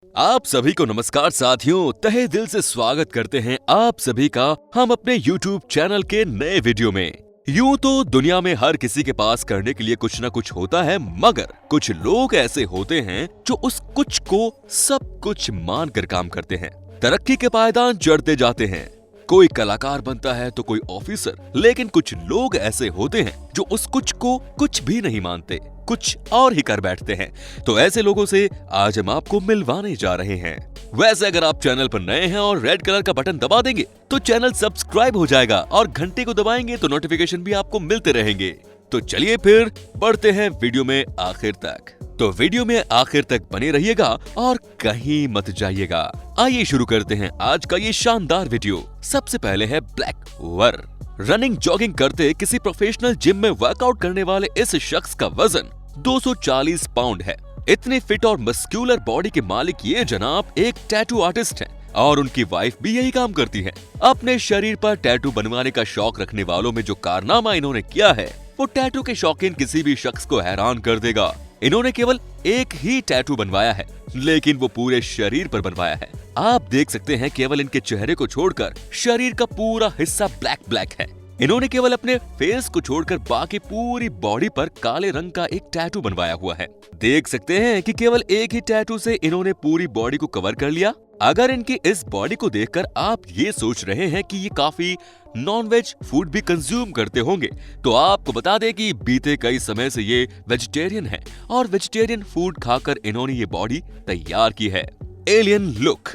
आप सभी को नमस्कार साथियों, तहे दिल से स्वागत करते हैं आप सभी का हम अपने YouTube चैनल के नए वीडियो में। यूं तो दुनिया में हर किसी के पास करने के लिए कुछ न कुछ होता है, मगर कुछ लोग ऐसे होते हैं जो उस कुछ को सब कुछ मानकर काम करते हैं। तरक्की के पायदान चढ़ते जाते हैं, कोई कलाकार बनता है तो कोई ऑफिसर, लेकिन कुछ लोग ऐसे होते हैं जो उस कुछ को कुछ भी नहीं मानते, कुछ और ही कर बैठते हैं। तो ऐसे लोगों से आज हम आपको मिलवाने जा रहे हैं। वैसे अगर आप चैनल पर नए हैं और रेड कलर का बटन दबा देंगे तो चैनल सब्सक्राइब हो जाएगा और घंटे को दबाएंगे तो नोटिफिकेशन भी आपको मिलते रहेंगे। तो चलिए फिर बढ़ते हैं वीडियो में आखिर तक। तो वीडियो में आखिर तक बने रहिएगा और कहीं मत जाइएगा। आइए शुरू करते हैं आज का ये शानदार वीडियो। सबसे पहले है ब्लैक वर। रनिंग जॉगिंग करते किसी प्रोफेशनल जिम में वर्कआउट करने वाले इस शख्स का वजन 240 पाउंड है। इतने फिट और मस्क्यूलर बॉडी के मालिक ये जनाब एक टैटू आर्टिस्ट हैं और उनकी वाइफ भी यही काम करती है। अपने शरीर पर टैटू बनवाने का शौक रखने वालों में जो कारनामा इन्होंने किया है वो टैटू के शौकीन किसी भी शख्स को हैरान कर देगा। इन्होंने केवल एक ही टैटू बनवाया है, लेकिन वो पूरे शरीर पर बनवाया है। आप देख सकते हैं केवल इनके चेहरे को छोड़कर शरीर का पूरा हिस्सा ब्लैक है। इन्होंने केवल अपने फेस को छोड़कर बाकी पूरी बॉडी पर काले रंग का एक टैटू बनवाया हुआ है। देख सकते हैं कि केवल एक ही टैटू से इन्होंने पूरी बॉडी को कवर कर लिया। अगर इनकी इस बॉडी को देखकर आप ये सोच रहे हैं कि ये काफी नॉनवेज फूड भी कंज्यूम करते होंगे, तो आपको बता दें कि बीते कई समय से ये वेजिटेरियन है और वेजिटेरियन फूड खाकर इन्होंने ये बॉडी तैयार की है। Alien look.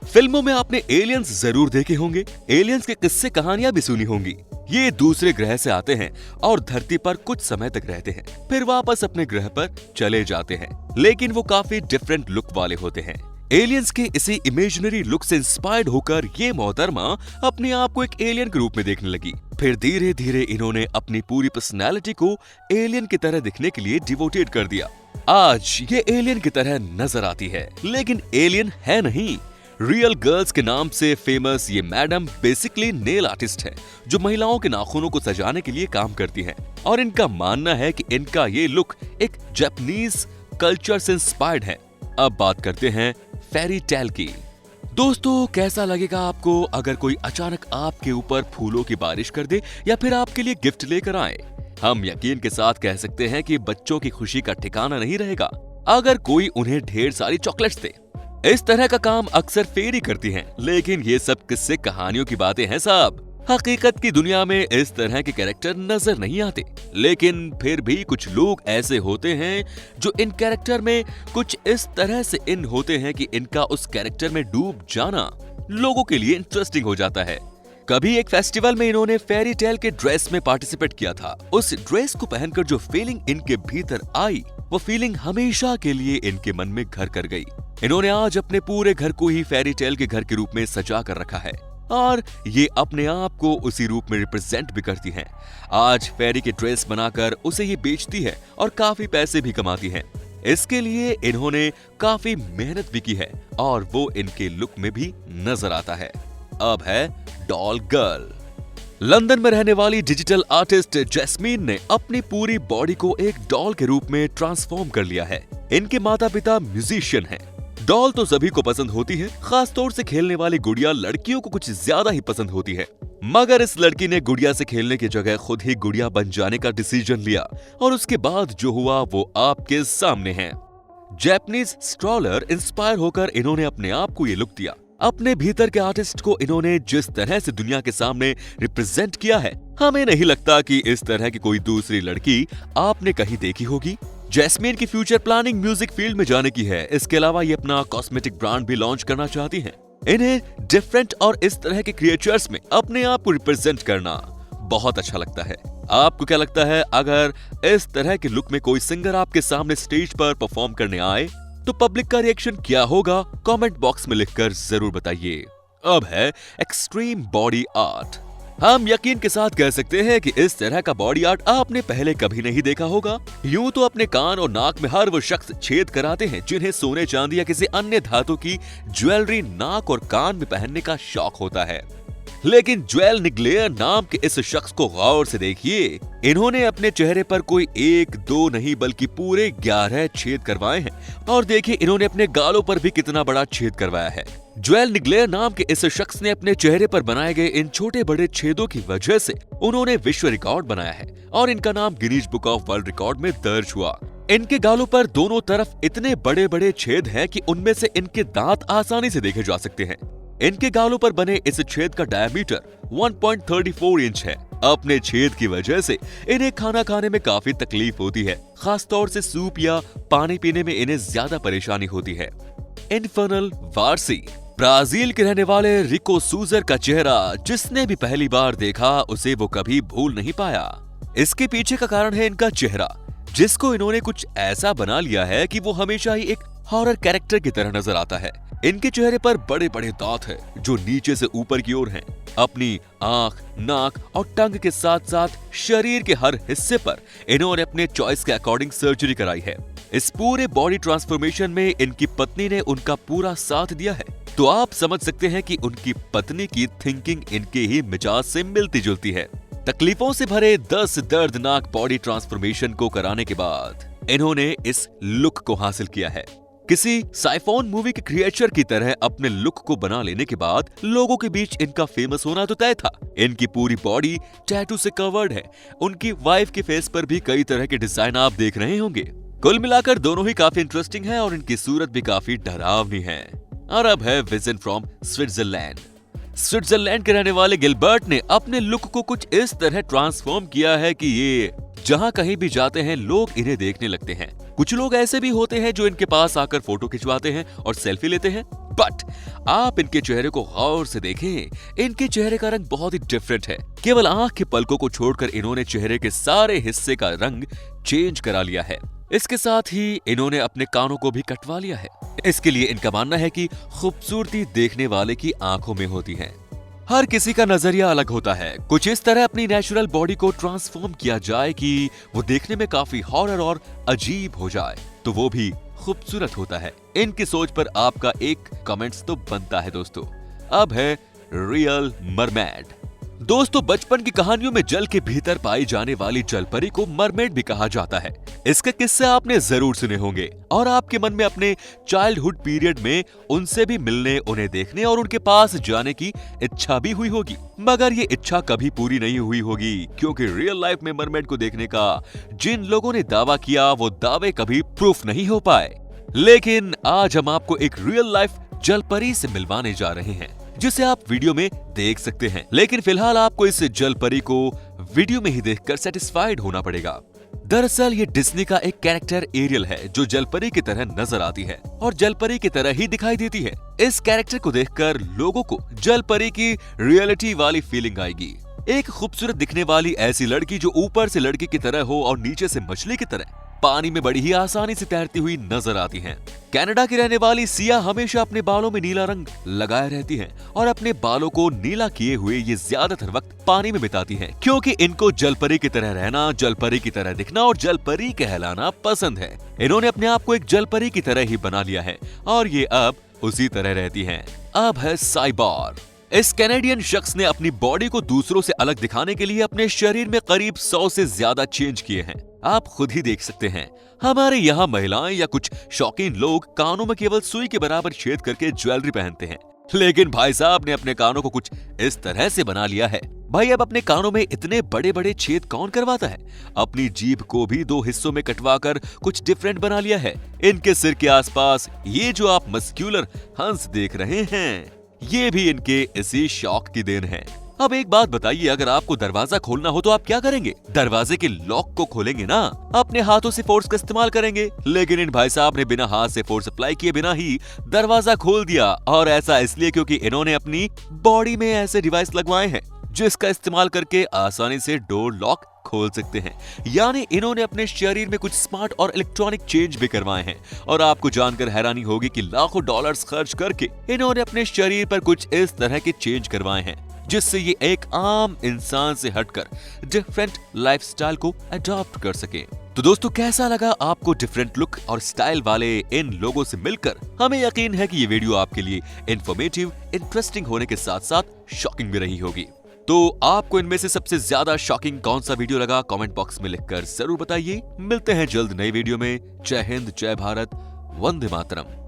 फिल्मों में आपने एलियंस जरूर देखे होंगे, एलियंस के किस्से कहानियां भी सुनी होंगी। ये दूसरे ग्रह से आते हैं और धरती पर कुछ समय तक रहते हैं, फिर वापस अपने ग्रह पर चले जाते हैं, लेकिन वो काफी डिफरेंट लुक वाले होते हैं। एलियंस के इसी इमेजिनरी लुक से इंस्पायर्ड होकर ये मोहतरमा अपने आप को एक एलियन के रूप में देखने लगी। फिर धीरे धीरे इन्होंने अपनी पूरी पर्सनैलिटी को एलियन की तरह दिखने के लिए डिवोटेड कर दिया। आज ये एलियन की तरह नजर आती है, लेकिन एलियन है नहीं। रियल गर्ल्स के नाम से फेमस ये मैडम बेसिकली नेल आर्टिस्ट है, जो महिलाओं के नाखूनों को सजाने के लिए काम करती हैं। और इनका मानना है कि इनका ये लुक एक जापानीज कल्चर से इंस्पायर्ड है। अब बात करते हैं फेरी टेल की। दोस्तों, कैसा लगेगा आपको अगर कोई अचानक आपके ऊपर फूलों की बारिश कर दे या फिर आपके लिए गिफ्ट लेकर आए? हम यकीन के साथ कह सकते हैं कि बच्चों की खुशी का ठिकाना नहीं रहेगा अगर कोई उन्हें ढेर सारी चॉकलेट्स दे। इस तरह का काम अक्सर फेरी करती हैं, लेकिन ये सब किस्से कहानियों की बातें हैं साहब। हकीकत की दुनिया में इस तरह के कैरेक्टर नजर नहीं आते, लेकिन फिर भी कुछ लोग ऐसे होते हैं जो इन कैरेक्टर में कुछ इस तरह से इन होते हैं कि इनका उस कैरेक्टर में डूब जाना लोगों के लिए इंटरेस्टिंग हो जाता है। कभी एक फेस्टिवल में इन्होंने फेरी टेल के ड्रेस में पार्टिसिपेट किया था। उस ड्रेस को पहनकर जो फीलिंग इनके भीतर आई, वो फीलिंग हमेशा के लिए इनके मन में घर कर गई। इन्होंने आज अपने पूरे घर को ही फेरी टेल के घर के रूप में सजा कर रखा है और ये अपने आप को उसी रूप में रिप्रेजेंट भी करती हैं। आज फेरी की ड्रेस बनाकर उसे ये बेचती है और काफी पैसे भी कमाती हैं। इसके लिए इन्होंने काफी मेहनत भी की है और वो इनके लुक में भी नजर आता है। अब है डॉल गर्ल। लंदन में रहने वाली डिजिटल आर्टिस्ट जैस्मीन ने अपनी पूरी बॉडी को एक डॉल के रूप में ट्रांसफॉर्म कर लिया है। इनके माता पिता म्यूजिशियन हैं। डॉल तो सभी को पसंद होती है, खासतौर से खेलने वाली गुड़िया लड़कियों को कुछ ज्यादा ही पसंद होती है। मगर इस लड़की ने गुड़िया से खेलने की जगह खुद ही गुड़िया बन जाने का डिसीजन लिया और उसके बाद जो हुआ वो आपके सामने है। जापानीज स्ट्रॉलर इंस्पायर होकर इन्होंने अपने आप को ये लुक दिया। अपने भीतर के आर्टिस्ट को इन्होंने जिस तरह से दुनिया के सामने रिप्रेजेंट किया है, हमें नहीं लगता कि इस तरह की कोई दूसरी लड़की आपने कहीं देखी होगी। जैस्मीन की फ्यूचर प्लानिंग म्यूजिक फील्ड में जाने की है। इसके अलावा ये अपना कॉस्मेटिक ब्रांड भी लॉन्च करना चाहती हैं। इन्हें डिफरेंट और इस तरह के क्रिएचर्स में अपने आप को रिप्रेजेंट करना बहुत अच्छा लगता है। आपको क्या लगता है, अगर इस तरह के लुक में कोई सिंगर आपके सामने स्टेज पर परफॉर्म करने आए तो पब्लिक का रिएक्शन क्या होगा? कमेंट बॉक्स में लिखकर जरूर बताइए। अब है एक्सट्रीम बॉडी आर्ट। हम यकीन के साथ कह सकते हैं कि इस तरह का बॉडी आर्ट आपने पहले कभी नहीं देखा होगा। यूं तो अपने कान और नाक में हर वो शख्स छेद कराते हैं जिन्हें सोने चांदी या किसी अन्य धातु की ज्वेलरी नाक और कान में पहनने का शौक होता है। लेकिन ज्वेल निग्लेयर नाम के इस शख्स को गौर से देखिए। इन्होंने अपने चेहरे पर कोई 1-2 नहीं बल्कि पूरे 11 छेद करवाए हैं। और देखिए इन्होंने अपने गालों पर भी कितना बड़ा छेद करवाया है। ज्वेल निग्लेयर नाम के इस शख्स ने अपने चेहरे पर बनाए गए इन छोटे बड़े छेदों की वजह से उन्होंने विश्व रिकॉर्ड बनाया है और इनका नाम Guinness book of world record में दर्ज हुआ। इनके गालों पर दोनों तरफ इतने बड़े बड़े छेद हैं कि उनमें से इनके दांत आसानी से देखे जा सकते हैं। इनके गालों पर बने इस छेद का डायमीटर 1.34 इंच है। अपने छेद की वजह से इन्हें खाना खाने में काफी तकलीफ होती है, खासतौर से सूप या पानी पीने में इन्हें ज्यादा परेशानी होती है। इन्फर्नल वार्सी। ब्राजील के रहने वाले रिको सूजर का चेहरा जिसने भी पहली बार देखा उसे वो कभी भूल नहीं पाया। इसके पीछे का कारण है इनका चेहरा, जिसको इन्होंने कुछ ऐसा बना लिया है कि वो हमेशा ही एक हॉरर कैरेक्टर की तरह नजर आता है। इनके चेहरे पर बड़े बड़े दांत हैं जो नीचे से ऊपर की ओर हैं। अपनी आंख, नाक और टंग के साथ साथ शरीर के हर हिस्से पर इन्होंने अपने चॉइस के अकॉर्डिंग सर्जरी कराई है। इस पूरे बॉडी ट्रांसफॉर्मेशन में इनकी पत्नी ने उनका पूरा साथ दिया है। तो आप समझ सकते हैं कि उनकी पत्नी की थिंकिंग इनके ही मिजाज से मिलती जुलती है। तकलीफों से भरे 10 दर्दनाक बॉडी ट्रांसफॉर्मेशन को कराने के बाद इन्होंने इस लुक को हासिल किया है। किसी साइफोन मूवी के क्रिएचर की तरह अपने लुक को बना लेने के बाद लोगों के बीच इनका फेमस होना तो तय था। इनकी पूरी बॉडी टैटू से कवर्ड है। उनकी वाइफ के फेस पर भी कई तरह के डिजाइन आप देख रहे होंगे। कुल मिलाकर दोनों ही काफी इंटरेस्टिंग है और इनकी सूरत भी काफी डरावनी है। और अब है विजन फ्रॉम स्विट्जरलैंड। स्विट्जरलैंड के रहने वाले गिलबर्ट ने अपने लुक को कुछ इस तरह ट्रांसफॉर्म किया है कि ये जहां कहीं भी जाते हैं लोग इन्हें देखने लगते हैं। कुछ लोग ऐसे भी होते हैं जो इनके पास आकर फोटो खिंचवाते हैं और सेल्फी लेते हैं। बट आप इनके चेहरे को गौर से देखें, इनके चेहरे का रंग बहुत ही डिफरेंट है। केवल आंख के पलकों को छोड़कर इन्होंने चेहरे के सारे हिस्से का रंग चेंज करा लिया है। इसके साथ ही इन्होंने अपने कानों को भी कटवा लिया है। इसके लिए इनका मानना है कि खूबसूरती देखने वाले की आंखों में होती है। हर किसी का नजरिया अलग होता है। कुछ इस तरह अपनी नेचुरल बॉडी को ट्रांसफॉर्म किया जाए कि वो देखने में काफी हॉरर और अजीब हो जाए, तो वो भी खूबसूरत होता है। इनकी सोच पर आपका एक कमेंट्स तो बनता है दोस्तों। अब है रियल मरमेड। दोस्तों बचपन की कहानियों में जल के भीतर पाई जाने वाली जलपरी को मरमेड भी कहा जाता है। इसके किस्से आपने जरूर सुने होंगे और आपके मन में अपने चाइल्डहुड पीरियड में उनसे भी मिलने, उन्हें देखने और उनके पास जाने की इच्छा भी हुई होगी। मगर ये इच्छा कभी पूरी नहीं हुई होगी, क्योंकि रियल लाइफ में मरमेड को देखने का जिन लोगों ने दावा किया वो दावे कभी प्रूफ नहीं हो पाए। लेकिन आज हम आपको एक रियल लाइफ जलपरी से मिलवाने जा रहे हैं, जिसे आप वीडियो में देख सकते हैं। लेकिन फिलहाल आपको इस जलपरी को वीडियो में ही देखकर सेटिस्फाइड होना पड़ेगा। दरअसल ये डिज्नी का एक कैरेक्टर एरियल है जो जलपरी की तरह नजर आती है और जलपरी की तरह ही दिखाई देती है। इस कैरेक्टर को देखकर लोगों को जलपरी की रियलिटी वाली फीलिंग आएगी। एक खूबसूरत दिखने वाली ऐसी लड़की जो ऊपर से लड़की की तरह हो और नीचे से मछली की तरह पानी में बड़ी ही आसानी से तैरती हुई नजर आती हैं। कनाडा की रहने वाली सिया हमेशा अपने बालों में नीला रंग लगाए रहती हैं और अपने बालों को नीला किए हुए ये ज्यादातर वक्त पानी में बिताती हैं, क्योंकि इनको जलपरी की तरह रहना, जलपरी की तरह दिखना और जलपरी कहलाना पसंद है। इन्होंने अपने आप को एक जलपरी की तरह ही बना लिया है और ये अब उसी तरह रहती हैं। अब है साइबॉर। इस कैनेडियन शख्स ने अपनी बॉडी को दूसरों से अलग दिखाने के लिए अपने शरीर में करीब 100 से ज्यादा चेंज किए हैं। आप खुद ही देख सकते हैं। हमारे यहाँ महिलाएं या कुछ शौकीन लोग कानों में केवल सुई के बराबर छेद करके ज्वेलरी पहनते हैं, लेकिन भाई साहब ने अपने कानों को कुछ इस तरह से बना लिया है। भाई अब अपने कानों में इतने बड़े बड़े छेद कौन करवाता है। अपनी जीभ को भी 2 हिस्सों में कटवाकर कुछ डिफरेंट बना लिया है। इनके सिर के आसपास ये जो आप मस्क्यूलर हंस देख रहे हैं, ये भी इनके इसी शौक की देन है। अब एक बात बताइए, अगर आपको दरवाजा खोलना हो तो आप क्या करेंगे? दरवाजे के लॉक को खोलेंगे ना, अपने हाथों से फोर्स का इस्तेमाल करेंगे। लेकिन इन भाई साहब ने बिना हाथ से फोर्स अप्लाई किए बिना ही दरवाजा खोल दिया, और ऐसा इसलिए क्योंकि इन्होंने अपनी बॉडी में ऐसे डिवाइस लगवाए हैं जिसका इस्तेमाल करके आसानी से डोर लॉक खोल सकते हैं। यानी इन्होंने अपने शरीर में कुछ स्मार्ट और इलेक्ट्रॉनिक चेंज भी करवाए हैं। और आपको जानकर हैरानी होगी कि लाखों डॉलर्स खर्च करके इन्होंने अपने शरीर पर कुछ इस तरह के चेंज करवाए हैं, जिससे ये एक आम इंसान से हटकर डिफरेंट लाइफस्टाइल को अडॉप्ट कर सके। तो दोस्तों कैसा लगा आपको डिफरेंट लुक और स्टाइल वाले इन लोगों से मिलकर? हमें यकीन है कि ये वीडियो आपके लिए इन्फॉर्मेटिव, इंटरेस्टिंग होने के साथ साथ शॉकिंग भी रही होगी। तो आपको इनमें से सबसे ज्यादा शॉकिंग कौन सा वीडियो लगा? कमेंट बॉक्स में लिखकर जरूर बताइए। मिलते हैं जल्द नई वीडियो में। जय हिंद, जय भारत, वंदे मातरम।